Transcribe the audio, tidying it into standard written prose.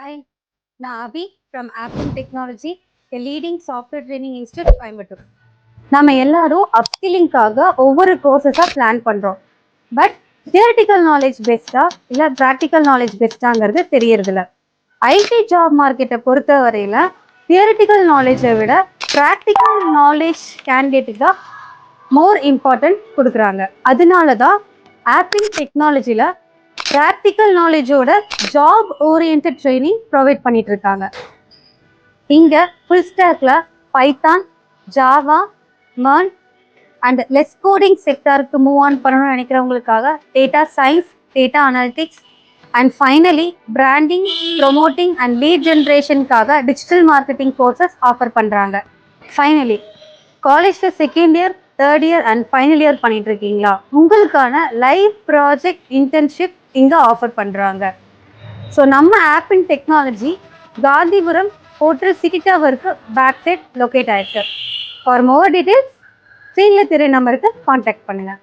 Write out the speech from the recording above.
Hi, நான் அபி from Apple Technology, a leading software training institute Coimbatore. நம்ம எல்லாரும் அப்ஸ்கில்லிங்காக ஒவ்வொரு கோர்சஸாக பிளான் பண்ணுறோம். பட் தியரட்டிக்கல் நாலேஜ் பெஸ்ட்டா இல்லை ப்ராக்டிக்கல் நாலேஜ் பெஸ்ட்டாங்கிறது தெரியறதில்ல. ஐடி ஜாப் மார்க்கெட்டை பொறுத்த வரையில் தியரட்டிக்கல் நாலேஜை விட ப்ராக்டிக்கல் நாலேஜ் கேண்டிடேட்டுக்கு தான் மோர் இம்பார்ட்டன்ட் கொடுக்குறாங்க. அதனால தான் ஆப்பிள் டெக்னாலஜியில் ப்ராக்டிக்கல் நாலேஜோட ஜாப் ஓரியன்ட் ட்ரைனிங் ப்ரொவைட் பண்ணிட்டு இருக்காங்க. இங்கே ஃபுல் ஸ்டாக்ல Python, Java, MERN and less coding செக்டாருக்கு மூவ் ஆன் பண்ணணும்னு நினைக்கிறவங்களுக்காக data science, data analytics and finally branding, promoting and lead ஜென்ரேஷனுக்காக டிஜிட்டல் மார்க்கெட்டிங் கோர்சஸ் ஆஃபர் பண்ணுறாங்க. ஃபைனலி காலேஜில் second year, third year and final year பண்ணிட்டு இருக்கீங்களா? உங்களுக்கான லைவ் ப்ராஜெக்ட் இன்டர்ன்ஷிப் இங்கே ஆஃபர் பண்ணுறாங்க. ஸோ நம்ம Apple technology Gandhipuram hotel city டவருக்கு பேக் சைட் லொக்கேட் ஆயிருக்கு. ஃபார் மோர் டீட்டெயில்ஸ் ஸ்க்ரீனில் தெரிய நம்பருக்கு கான்டாக்ட் பண்ணுங்கள்.